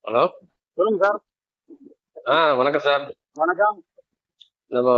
Hello. சொல்லுங்க sir. வணக்கம் sir. வணக்கம். நம்ம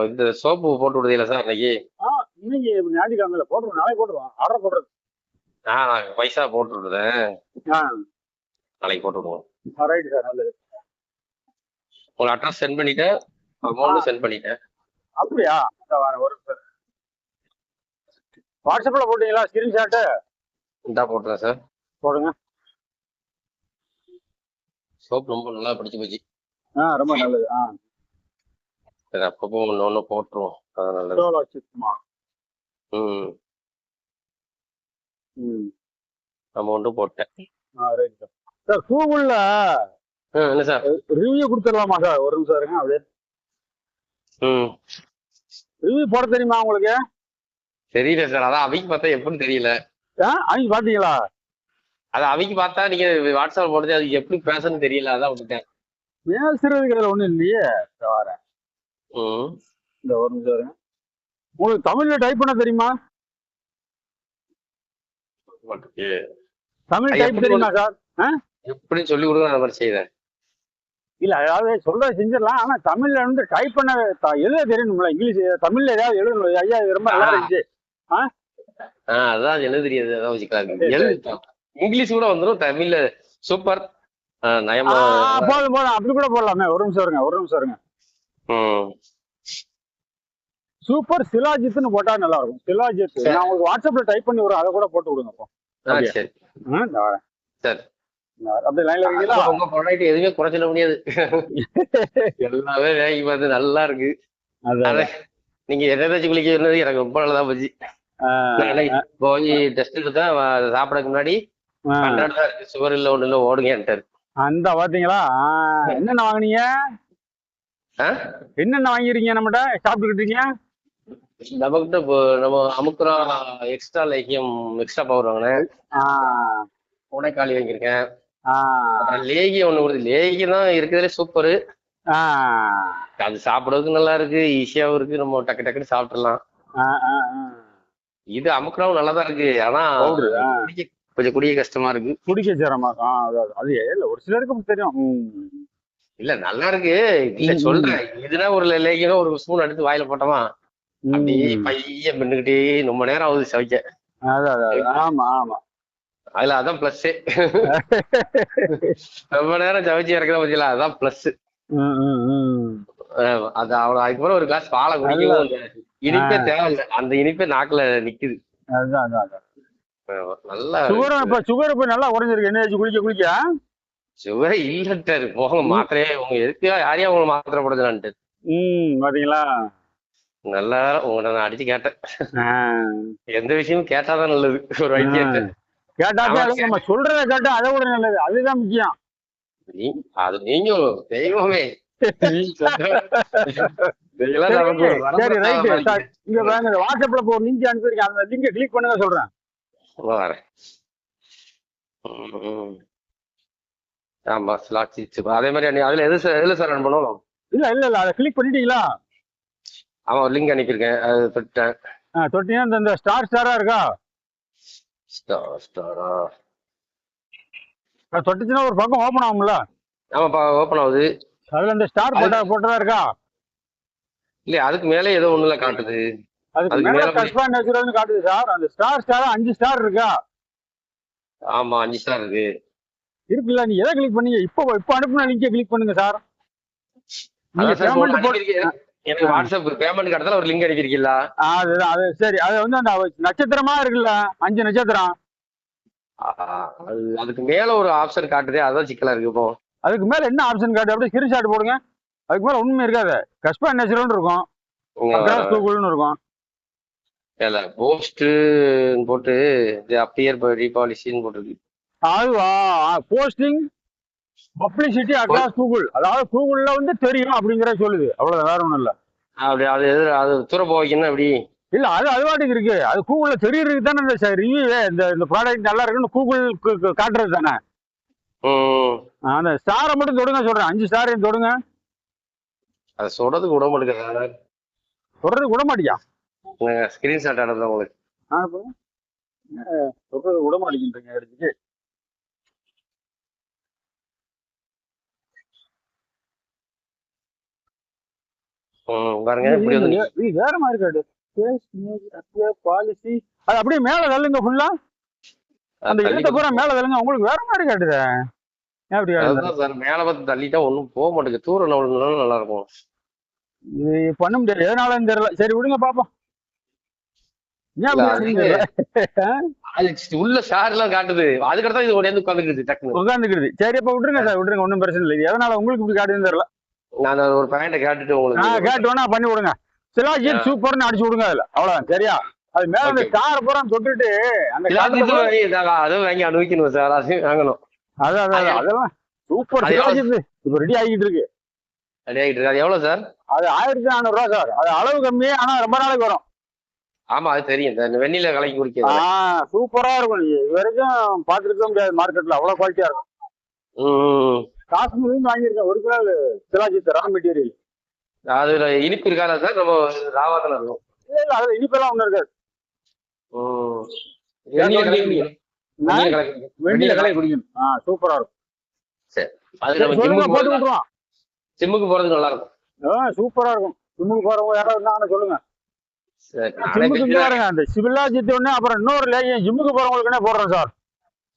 இந்த சோப்பு போட்டு விடுதீங்களா சார் இன்னைக்கு? ஆ இன்னைக்கு ஞாயிற்றுக்கிழமையில போட்டுருவோம். நாளைக்கு போட்டுருவோம். ஆர்டர் போடுறது. நான் பைசா போட்டு விடுறேன். ஆ நாளைக்கு போட்டு விடுவோம். ரைட் சார், நல்லது. உங்க அட்ரஸ் சென்ட் பண்ணிட்டேன், ஆ அமௌண்ட்டும் சென்ட் பண்ணிட்டேன். அப்படியா? இந்த வரேன் ஒரு சார். வாட்ஸ்அப்பில் போட்டீங்களா ஸ்கிரீன்ஷாட்டு? இந்தா போட்டுறேன் சார். போடுங்க. சோப் ரொம்ப நல்லா பிடிச்சி போச்சு. ரொம்ப நல்லது. சரி, அப்பப்போ ஒன்று ஒன்று போட்டுருவோம், அது நல்லது. சோலோ சிப்மா. ம் ம் அமௌண்ட்டும் போட்டேன். Right sir. சார் கூகுளில் என்ன சார்? ரிவ்யூ கொடுத்துடலாமா சார்? ஒரு நிமிஷம் இருங்க. அப்படியே ம் ரிவ்யூ போட தெரியுமா உங்களுக்கு? தெரியல சார், அதான் அவைக்கு பார்த்தா எப்படின்னு தெரியல. அவங்க பார்த்தீங்களா? அது அவைக்கு பார்த்தா நீங்க வாட்ஸ்அப் போடுறது அது எப்படி பேசணும்னு தெரியல, அதான் விட்டுட்டேன். பேசுறதுக்கு அதில் ஒன்றும் இல்லையே. இந்த வரேன். ம் இந்த ஒரு நிமிஷம் இருங்க. உங்களுக்கு தமிழில் டைப் பண்ண தெரியுமா? தமிழ் அது டைப் எப்படி தெரியுமா சார்? எப்படின்னு சொல்லி கொடுங்க, அந்த மாதிரி செய்தேன். இல்ல, அதாவது சொல்றதை செஞ்சிடலாம். ஆனா தமிழ்ல வந்து டைப் பண்ண எழுத தெரியணும்ல. இங்கிலீஷ் தமிழ்ல ஏதாவது எழுதணும். ஐயா இது ரொம்ப நல்லா இருந்துச்சு. அதான் எழுத தெரியாது, அதான் வச்சுக்கலாம். இங்கிலீஷ் கூட வந்துடும், தமிழ்ல சூப்பர் நயமா. போதும் போதும், அப்படி கூட போடலாமே. ஒரு நிமிஷம் இருங்க, ஒரு நிமிஷம் இருங்க. சூப்பர் சிலாஜித்னு போட்டா நல்லா இருக்கும். சிலாஜித் நான் உங்களுக்கு வாட்ஸ்அப்ல டைப் பண்ணி வரும், அதை கூட போட்டு விடுங்க. அப்போ சரி. சரி, அப்படியே லைன்ல இருக்கீங்களா? உங்க ப்ராடக்ட் எதுவுமே குறைச்சிட முடியாது. எல்லாமே வேகி பார்த்து நல்லா இருக்கு. நீங்க எதாச்சும் குளிக்கிறது எனக்கு ரொம்ப நல்லதா போச்சு. போய் டெஸ்ட் எடுத்தா சாப்பிடறதுக்கு முன்னாடி 100 தான் இருக்கு, சுகர் இல்ல ஒண்ணு இல்ல, ஓடுங்கன்ட்டாரு. அந்த பாத்தீங்களா? என்னென்ன வாங்குனீங்க? என்னென்ன வாங்கிருக்கீங்க? நம்மகிட்ட சாப்பிட்டுக்கிட்டீங்க? நம்மகிட்ட நம்ம அமுக்குறா எக்ஸ்ட்ரா லேகியம் எக்ஸ்ட்ரா பவர் வாங்கினேன். உனைக்காளி வாங்கியிருக்கேன். லேகியம் ஒண்ணு கொடுத்து, லேகியம் தான் இருக்கிறதுல சூப்பரு. அது சாப்பிடறதுக்கு நல்லா இருக்கு, ஈஸியாவும் இருக்கு, நம்ம டக்கு டக்குன்னு சாப்பிடலாம். இது அமுக்குறாவும் நல்லாதான் இருக்கு, ஆனா கொஞ்சம் குடிக்க கஷ்டமா இருக்கு. குடிக்க சேரமா? அது ஒரு சிலருக்கு தெரியும். இல்ல நல்லா இருக்கு. இல்ல சொல்றேன், இதுனா ஒரு லேகியம் ஒரு ஸ்பூன் எடுத்து வாயில போட்டோமா அப்படியே பைய மின்னுகிட்டே ரொம்ப நேரம் ஆகுது சவைக்க. ஆமா ஆமா, அதுல அதான் பிளஸ். ரொம்ப நேரம் சவைச்சு இறக்குற பத்தியில அதான் பிளஸ். அது அவ்வளவு. அதுக்கப்புறம் ஒரு கிளாஸ் பாலை குடிக்கவும் இனிப்பே தேவையில்லை, அந்த இனிப்பே நாக்குல நிக்குது. நல்லா சுகர் இப்ப நல்லா குறைஞ்சிருக்கு. என்ன குளிக்க குளிக்க சுகரே இல்லட்டாரு. போங்க மாத்திரையே, உங்க எதுக்கு யாரையா உங்களை மாத்திரை போடுதுலான்ட்டு. பாத்தீங்களா? நல்லா உங்களை நான் அடிச்சு கேட்டேன். எந்த விஷயமும் கேட்டாதான் நல்லது ஒரு வைத்தியத்தை. நம்ம சொல்றத கேட்டா அதை விட நல்லது, அதுதான் முக்கியம். அது நீங்க தெய்வமே. வாட்ஸ்அப்ல போ லிங்க் அனுப்பியிருக்கேன், அந்த லிங்கை கிளிக் பண்ணுங்க சொல்றேன். வரேன். ஆமா, அதே மாதிரி அதுல எதுல சார் அனுப்பணும்? இல்ல அதை கிளிக் பண்ணிட்டீங்களா? ஆமா, ஒரு லிங்க் அனுப்பியிருக்கேன், அது தொட்டேன். தொட்டீங்கன்னா இந்த ஸ்டார் ஸ்டாரா இருக்கா? ஸ்டாரா தொட்டுச்சுன்னா ஒரு பக்கம் ஓபன் ஆகும்ல? ஆமாப்பா, ஓபன் ஆகுது. அதுல இந்த ஸ்டார் போட்டதா இருக்கா? இல்ல, அதுக்கு மேலே ஏதோ ஒண்ணுல காட்டுது. அதுக்கு மேல கஸ்பா நேச்சுரல்னு காட்டுது சார். அந்த ஸ்டார் 5 ஸ்டார் இருக்கா? ஆமா, 5 ஸ்டார் இருக்குல்ல. நீங்க எதை கிளிக் பண்ணீங்க? இப்போ அனுப்புன லிங்கை கிளிக் பண்ணுங்க சார். எனக்கு வாட்ஸ்அப் பேமெண்ட் கடத்தல ஒரு லிங்க் அனுப்பியிருக்கீங்களா? அது சரி. அது வந்து அந்த நட்சத்திரமா இருக்குல்ல, 5 நட்சத்திரம். அதுக்கு மேல ஒரு ஆப்ஷன் காட்டுதே, அதான் சிக்கலா இருக்கு. இப்போ அதுக்கு மேல என்ன ஆப்ஷன் காட்டு? அப்படியே ஸ்கிரீன்ஷாட் போடுங்க. அதுக்கு மேல ஒண்ணுமே இருக்காது. கஸ்பா நேச்சுரல் இருக்கும், கூகுள்னு இருக்கும். இல்ல, போஸ்ட் போட்டு அப்பியர் ரீபாலிசின்னு போட்டுருக்கு. அதுவா? Posting publicity across Google. அதாவது கூகுள்ல வந்து தெரியும் அப்படிங்கிற சொல்லுது, அவ்வளவு. வேற ஒண்ணும் இல்ல. அப்படி அது தூர போய்க்கணும் அப்படி இல்ல. அது வாட்டுக்கு இருக்கு. அது கூகுள்ல தெரியறதுக்கு தானே இந்த ரிவ்யூ. இந்த ப்ராடக்ட் நல்லா இருக்குன்னு கூகுள் காட்டுறது தானே. அந்த ஸ்டாரை மட்டும் தொடுங்க சொல்றேன். 5 ஸ்டாரையும் தொடுங்க. அதை சொல்றதுக்கு விட மாட்டேங்க. சொல்றதுக்கு விட மாட்டியா? ஸ்கிரீன்ஷாட் அனுப்புறேன் உங்களுக்கு. சொல்றது விட மாட்டேங்கிறீங்க எடுத்துட்டு. பாருங்க இப்படி வந்து இது வேற மாதிரி காட்டு பாலிசி. அது அப்படியே மேல தள்ளுங்க ஃபுல்லா. அந்த எழுத்த பூரா மேல தள்ளுங்க, உங்களுக்கு வேற மாதிரி காட்டுது. அப்படி சார் மேல பார்த்து தள்ளிட்டா ஒண்ணும் போக மாட்டேங்குது. தூரம் நல்லா இருக்கும். இது பண்ண முடியாது, எதனாலன்னு தெரியல. சரி விடுங்க பாப்போம். உள்ள ஷார் எல்லாம் காட்டுது, அதுக்கடுத்து இது உடனே உட்காந்துக்கிடுது. சரி அப்ப விட்டுருங்க சார், விட்டுருங்க, ஒன்றும் பிரச்சனை இல்லை. எதனால உங்களுக்கு இப்படி காட்டுதுன்னு தெரியல. நான் ஒரு பாயிண்ட கேட்டுட்டு உங்களுக்கு கேட்டு வேணா பண்ணி விடுங்க. சிலாஜித் சூப்பர்னு அடிச்சு விடுங்க அதுல, அவ்வளவுதான். சரியா? அது மேல அந்த ஸ்டார் பூரா தொட்டுட்டு அந்த அதுவும் வாங்கி அனுபவிக்கணும் சார், அதையும் வாங்கணும். அதெல்லாம் சூப்பர் சிலாஜித் இப்ப ரெடி ஆகிட்டு இருக்கு. ரெடி ஆகிட்டு இருக்கு. அது எவ்வளவு சார்? அது 1400 ரூபா சார். அது அளவு கம்மி, ஆனா ரொம்ப நாளைக்கு வரும். ஆமா அது தெரியும் சார், வெண்ணில கலக்கி குடிக்க சூப்பரா இருக்கும். இது வரைக்கும் பாத்துருக்க முடியாது மார்க்கெட்ல, அவ்வளவு குவாலிட்டியா இருக்கும். காஷ்மீர்ல வாங்கியிருக்கேன் 1 கிலோ சிலாஜித் ரா மெட்டீரியல். அதுல இனிப்பு இருக்காதா சார்? நம்ம ராவாதான் இருக்கும். இல்ல அதுல இனிப்பெல்லாம் ஒண்ணு இருக்காது. வெண்ணில கலக்கி குடிக்கணும். சூப்பரா இருக்கும். சரி, அது நம்ம ஜிம்முக்கு போட்டு விட்டுருவோம். ஜிம்முக்கு போறதுக்கு நல்லா இருக்கும். சூப்பரா இருக்கும். ஜிம்முக்கு போறவங்க யாராவது இருந்தாங்கன்னு சொல்லுங்க. ஜிம்முக்கு பாருங்க, அந்த சிலாஜித் ஒண்ணு, அப்புறம் இன்னொரு லேகியம் ஜிம்முக்கு போறவங்களுக்குன்னே போடுறோம் சார்.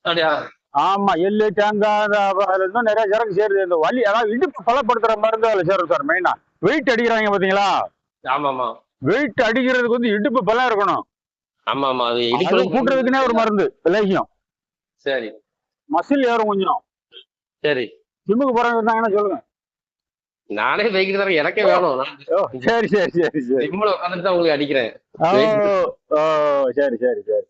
அப்படியா? ஆமா, எள்ளு தேங்காய் அதுல இன்னும் நிறைய சரக்கு சேருது. இந்த வலி, அதாவது இடுப்பு பலப்படுத்துற மருந்து அதுல சேரும் சார். மெயினா வெயிட் அடிக்கிறாங்க பாத்தீங்களா? ஆமாமா, வெயிட் அடிக்கிறதுக்கு வந்து இடுப்பு பலம் இருக்கணும். ஆமா ஆமா, அது கூட்டுறதுக்குன்னே ஒரு மருந்து லேகியம். சரி, மசில் ஏறும் கொஞ்சம். சரி, ஜிம்முக்கு போறவங்க இருந்தாங்கன்னா சொல்லுங்க. நானே வைக்கிட்டு தரேன், எனக்கே வேணும். சரி சரி சரி சரி, ஜிம்முல உட்காந்துட்டு தான் உங்களுக்கு அடிக்கிறேன். சரி சரி சரி சரி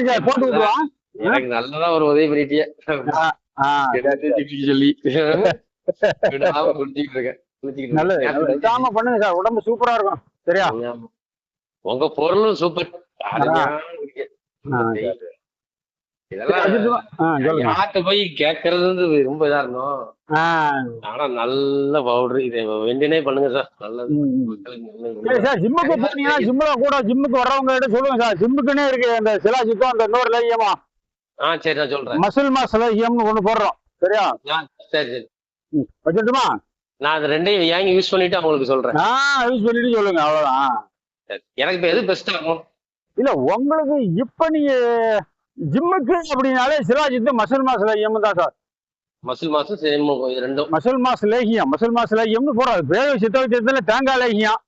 சார், போட்டு விட்டுருவான். எனக்கு நல்லதா ஒரு உதவி பண்ணிட்டியே சொல்லி குடிச்சிட்டு இருக்கேன். நல்லது பண்ணுங்க சார், உடம்பு சூப்பரா இருக்கும். சரியா? உங்க பொருளும் சூப்பர். இதெல்லாம் போய் கேக்குறது ரொம்ப இதா இருந்தோம். ஆனா நல்ல பவுடர், இதை வெண்டினே பண்ணுங்க சார், நல்லது. ஜிம்முக்கு போனீங்கன்னா ஜிம்முல கூட ஜிம்முக்கு வர்றவங்க கிட்ட சொல்லுங்க சார், ஜிம்முக்குன்னே இருக்கு அந்த சிலாஜித்தும் அந்த இன்னொரு லேகியமா. சரி, நான் சொல்றேன். மசில் மாஸ் லேகியம்னு ஒண்ணு போடுறோம். சரியா? சரி சரி, வச்சுட்டுமா? நான் அந்த ரெண்டையும் வாங்கி யூஸ் பண்ணிட்டு அவங்களுக்கு சொல்றேன். யூஸ் பண்ணிட்டு சொல்லுங்க, அவ்வளவுதான். எனக்கு இப்ப எது பெஸ்டா இருக்கும்? இல்ல உங்களுக்கு இப்ப நீங்க ஜிம்முக்கு அப்படின்னாலே சிலாஜித்து மசில் மாஸ் லேகியம் தான் சார். மசில் மாசம் ரெண்டும் மசில் மாஸ் லேகியம், மசில் மாஸ் லேகியம்னு போறாது. பேரு சித்த வைத்தியத்துல தேங்காய் லேகியம்.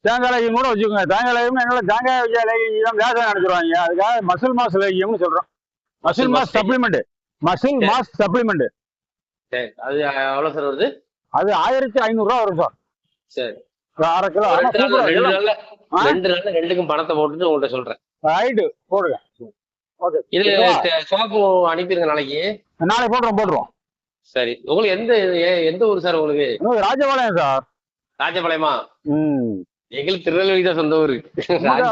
தேங்காய் லேகியம் கூட வச்சுக்கோங்க. தேங்காய் லேகியம் என்னால தேங்காய் வச்ச லேகியம் வேதம் நினைச்சிருவாங்க. அதுக்காக மசில் மாஸ் லேகியம்னு சொல்றோம். Muscle mass supplement, muscle mass supplement. சரி, அது எவ்வளவு சார் வருது? அது 1500 ரூபா வரும் சார். சரி, 1/2 கிலோ. 2 நாள்ல ரெண்டுக்கும் பணத்தை போட்டுட்டு உங்கள்கிட்ட சொல்றேன். ரைட்டு, போடுங்க. இது சோப்பு அனுப்பிடுங்க நாளைக்கு. நாளைக்கு போட்டுருவோம். சரி, உங்களுக்கு எந்த ஊர் சார்? உங்களுக்கு ராஜபாளையம் சார். ராஜபாளையமா? எங்களுக்கு திருநெல்வேலி தான் சொந்த ஊரு.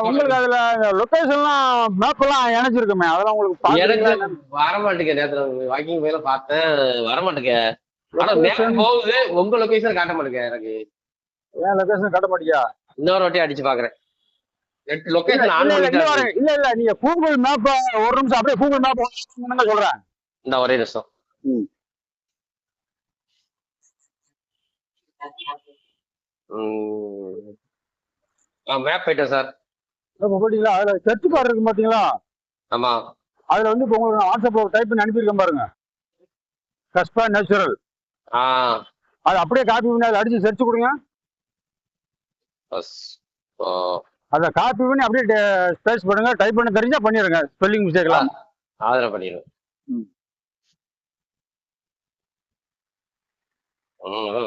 உங்களுக்கு அதுல லொகேஷன்லாம் மேப் எல்லாம் இணைச்சிருக்குமே, அதெல்லாம் உங்களுக்கு எனக்கு வரமாட்டேங்க. நேரத்துல வாக்கிங் போய் பார்த்தேன், வரமாட்டேங்க. ஆனா நேரம் போகுது, உங்க லொகேஷன் காட்ட மாட்டேங்க எனக்கு. ஏன் லொகேஷன் காட்ட மாட்டியா? இன்னொரு வாட்டி அடிச்சு பாக்குறேன். இல்ல நீங்க கூகுள் மேப் ஒரு நிமிஷம் அப்படியே கூகுள் மேப் சொல்றேன். இந்த ஒரே நிமிஷம். மேப் போயிட்டேன் சார். போட்டீங்களா? அதுல சர்ச் பார் இருக்கு பாத்தீங்களா? ஆமா, அதுல வந்து இப்போ உங்களுக்கு வாட்ஸ்அப்ல ஒரு டைப் பண்ணி அனுப்பியிருக்கேன் பாருங்க, கஸ்பா நேச்சுரல். அது அப்படியே காப்பி பண்ணி அதை அடிச்சு சர்ச் கொடுங்க. அத காப்பி பண்ணி அப்படியே ஸ்பேஸ் பண்ணுங்க, டைப் பண்ண தெரிஞ்சா பண்ணிடுங்க. ஸ்பெல்லிங் மிஸ்டேக் எல்லாம் ஆதரவு பண்ணிடுங்க.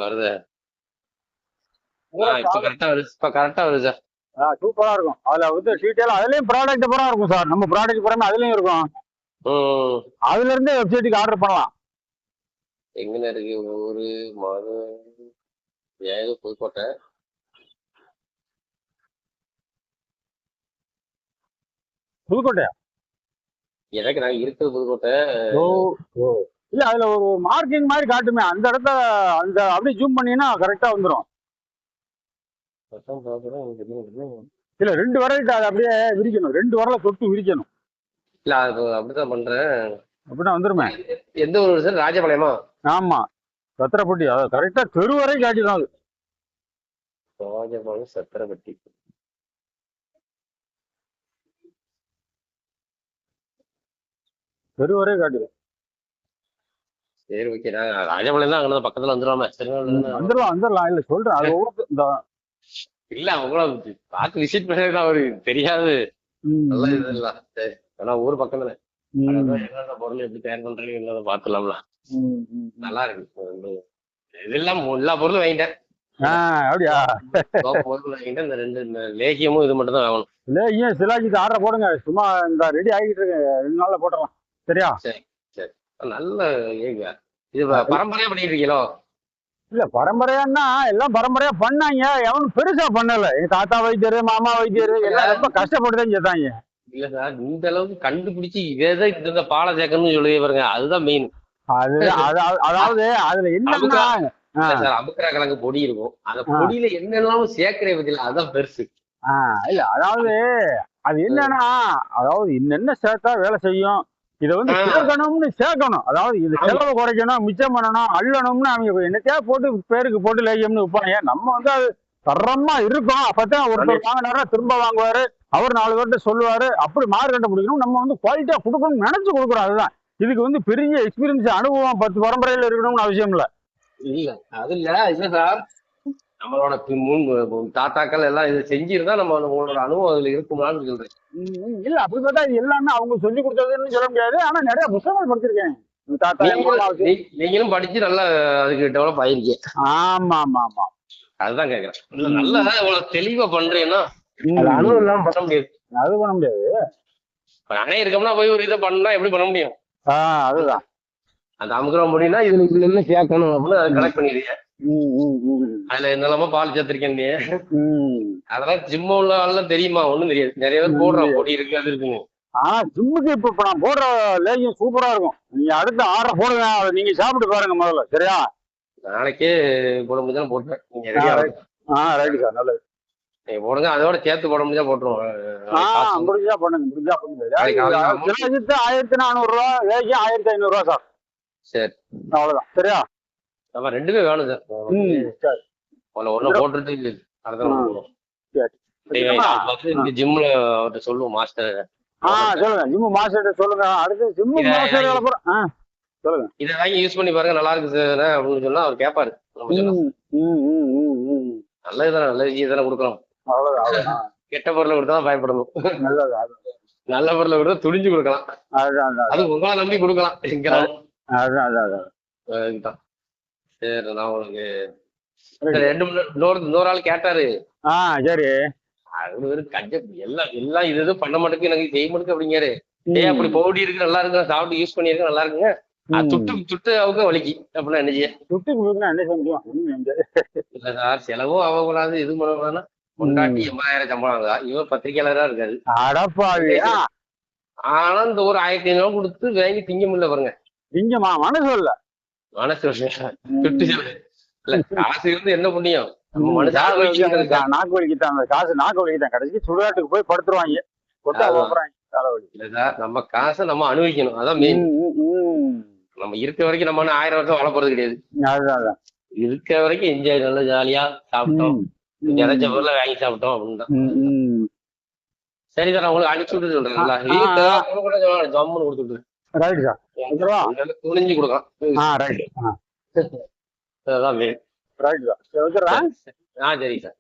வருது. இப்ப கரெக்டா வருது சார். சூப்பரா இருக்கும். அதுல வந்து டீடைல், அதுலயும் ப்ராடக்ட் பூரா இருக்கும் சார். நம்ம ப்ராடக்ட் பூரா அதுலயும் இருக்கும். அதுல இருந்து வெப்சைட்டுக்கு ஆர்டர் பண்ணலாம். எங்க இருக்கு ஊரு? மது ஏதோ புதுக்கோட்டை. புதுக்கோட்டையா? எனக்கு நாங்க இருக்கிறது புதுக்கோட்டை. இல்ல அதுல ஒரு மார்க்கிங் மாதிரி காட்டுமே, அந்த இடத்த அந்த அப்படியே ஜூம் பண்ணீங்கன்னா கரெக்டா வந்துடும். இல்ல 2 விரல் அதை அப்படியே விரிக்கணும், 2 விரலை தொட்டு விரிக்கணும். இல்ல அது அப்படித்தான் பண்றேன். அப்படின்னா வந்துருமே. எந்த ஊர் சார்? ராஜபாளையமா? ஆமா, சத்திரப்பட்டி அதாவது கரெக்டா தெரு வரை காட்டிடும் அது. ராஜபாளையம் சத்திரப்பட்டி. தெரு வரை காட்டிடும். சரி ஓகே, நான் ராஜபாளையம் தான் அங்கே பக்கத்துல வந்துடுவாம. சரி வந்துடலாம் இல்ல சொல்றேன். அது இந்த இல்ல அவங்கள பார்த்து விசிட் பண்ணதான் அவரு தெரியாது. நல்ல இது இல்ல. சரி ஆனா ஊர் பக்கத்துல என்னென்ன பொருள் எப்படி தயார் பண்றீங்க பாத்துலாம்ல. நல்லா இருக்கு. இதெல்லாம் எல்லா பொருளும் வாங்கிட்டேன். அப்படியா? பொருள் வாங்கிட்டேன். இந்த 2 லேகியமும் இது மட்டும் தான் வாங்கணும். லேகியம் சிலாஜிக்கு ஆர்டர் போடுங்க. சும்மா இந்த ரெடி ஆகிட்டு இருக்கு. 2 நாள்ல போட்டுடலாம். சரியா? சரி சரி. நல்ல ஏங்க இது பரம்பரையா பண்ணிட்டு இருக்கீங்களோ? இல்ல பரம்பரையான்னா எல்லாம் பரம்பரையா பண்ணாங்க. எவனும் பெருசா பண்ணல. எங்க தாத்தா வைத்தியரு மாமா வைத்தியரு எல்லாம் ரொம்ப கஷ்டப்பட்டுதான் செத்தாங்க. இல்ல சார், இந்த அளவுக்கு கண்டுபிடிச்சு இதேதான் இந்த பாலை சேர்க்கணும்னு சொல்லி பாருங்க, அதுதான் மெயின். அதாவது அதுல என்னன்னா அமுக்கரா கிழங்கு பொடி இருக்கும். அந்த பொடியில என்னெல்லாம் சேர்க்கிற பத்தில அதுதான் பெருசு. இல்ல அதாவது அது என்னன்னா அதாவது என்னென்ன சேர்த்தா வேலை செய்யும். இதை வந்து சேர்க்கணும். அதாவது இது செலவு குறைக்கணும், மிச்சம் பண்ணணும், அள்ளணும்னு அவங்க என்னத்தையா போட்டு பேருக்கு போட்டு லேகியம்னு விற்பாங்க. நம்ம வந்து அது தரமா இருக்கும். அப்பதான் ஒருத்தர் வாங்கினாரா திரும்ப வாங்குவாரு. அவர் 4 பேர்கிட்ட சொல்லுவாரு. அப்படி மார்க்கெட்டை பிடிக்கணும். நம்ம வந்து குவாலிட்டியா கொடுக்கணும்னு நினைச்சு கொடுக்குறோம். அதுதான் இதுக்கு வந்து பெரிய எக்ஸ்பீரியன்ஸ் அனுபவம் 10 பரம்பரையில இருக்கணும்னு அவசியம் இல்ல. இல்ல அது இல்ல சார், நம்மளோட தாத்தாக்கள் எல்லாம் இதை செஞ்சிருந்தா நம்ம உங்களோட அனுபவம் அதுல இருக்குமான்னு சொல்றேன். இல்ல அப்படி பார்த்தா இது எல்லாமே அவங்க சொல்லி கொடுத்ததுன்னு சொல்ல முடியாது. ஆனா நிறைய புத்தகங்கள் படிச்சிருக்கேன். நீங்களும் படிச்சு நல்லா அதுக்கு டெவலப் ஆயிருக்கீங்க. ஆமா ஆமா ஆமா, அதுதான் கேக்குறேன். நல்லா இவ்வளவு தெளிவா பண்றேன்னா அனுபவம் இல்லாம பண்ண முடியாது. அது பண்ண முடியாது. நானே இருக்கோம்னா போய் ஒரு இதை பண்ணா எப்படி பண்ண முடியும்? அதுதான் அந்த அமுக்குறோம் முடியும்னா இதுல என்ன சேர்க்கணும் அப்படின்னு அதை கனெக்ட் பண்ணிடுறீங்க. அதுல என்னெல்லாமோ பால் சேர்த்திருக்கேன். அதெல்லாம் ஜிம்ம உள்ள ஆள்லாம் தெரியுமா? ஒண்ணும் தெரியாது. நிறைய பேர் போடுறான் பொடி இருக்கு அது இருக்குங்க. ஜிம்முக்கு இப்ப நான் போடுற லேகியம் சூப்பரா இருக்கும். நீங்க அடுத்த ஆர்டர் போடுங்க. நீங்க சாப்பிட்டு பாருங்க முதல்ல. சரியா? நாளைக்கே போட முடிஞ்சாலும் போட்டுறேன். நீங்க ரெடியா? ரைட்டு சார், நல்லது. நீங்க போடுங்க. அதோட சேர்த்து போட முடிஞ்சா போட்டுருவோம். முடிஞ்சா பண்ணுங்க. 1400 ரூபா, லேகியம் 1500 ரூபா சார். சரி அவ்வளவுதான். சரியா? நம்ம 2மே வேணும் சார். சரி ஒண்ணு போட்டுட்டு ஜிம்ல அவர்கிட்ட சொல்லுவோம் மாஸ்டர். சொல்லுங்க. ஜிம் மாஸ்டர் சொல்லுங்க. அடுத்து ஜிம் மாஸ்டர் சொல்லுங்க. இதை வாங்கி யூஸ் பண்ணி பாருங்க, நல்லா இருக்கு சார் அப்படின்னு சொன்னா அவர் கேட்பாரு. நல்லதுதானே, நல்ல தானே கொடுக்கலாம். கெட்ட பொருளை கொடுத்தா பயப்படணும். நல்ல பொருளை கொடுத்தா துணிஞ்சு கொடுக்கலாம். அது உங்களை நம்பி கொடுக்கலாம். அதுதான். சரி நான் உங்களுக்கு 2 ஆள் கேட்டாரு. சரி. அது எல்லாம் இது பண்ண மாட்டேங்குது, எனக்கு செய்ய மாட்டேங்குது அப்படிங்காரு. அப்படி பவுடி இருக்கு, நல்லா இருக்கு, சாப்பிட்டு யூஸ் பண்ணிருக்கு, நல்லா இருக்குங்க. துட்டு அவங்க வலிக்கு அப்படின்னா என்ன செய்ய? இல்ல சார், செலவும் ஆகக்கூடாது, இது பண்ணக்கூடாதுன்னா கொண்டாட்டி 80,000 சம்பளம் ஆகுதா? இவன் பத்திரிகையாளரா இருக்காரு. ஆனா இந்த ஒரு 1500 கொடுத்து வாங்கி திங்க முடியல பாருங்க. திங்கமா? மனசு இல்ல. மனசு துட்டு இல்ல, காசு இருந்து என்ன புண்ணியம்? நாக்கு வலிக்குதான் காசு. நாக்கு வலிக்குதான். கடைசி சுடுகாட்டுக்கு போய் படுத்துருவாங்க. இல்ல சார், நம்ம காசை நம்ம அனுபவிக்கணும். அதான் மெயின். நம்ம இருக்க வரைக்கும் நம்ம 1000 வருஷம் வாழ போறது கிடையாது. இருக்க வரைக்கும் என்ஜாய், நல்லா ஜாலியா சாப்பிட்டோம், நிறைஞ்ச பொருளை வாங்கி சாப்பிட்டோம் அப்படின்னு தான். சரி சார், நான் உங்களுக்கு அனுப்பிச்சு விட்டு சொல்றேன். ஜம்முன்னு கொடுத்துட்டு துணிஞ்சு கொடுக்கலாம். அதான் மெயின். சரி சார்.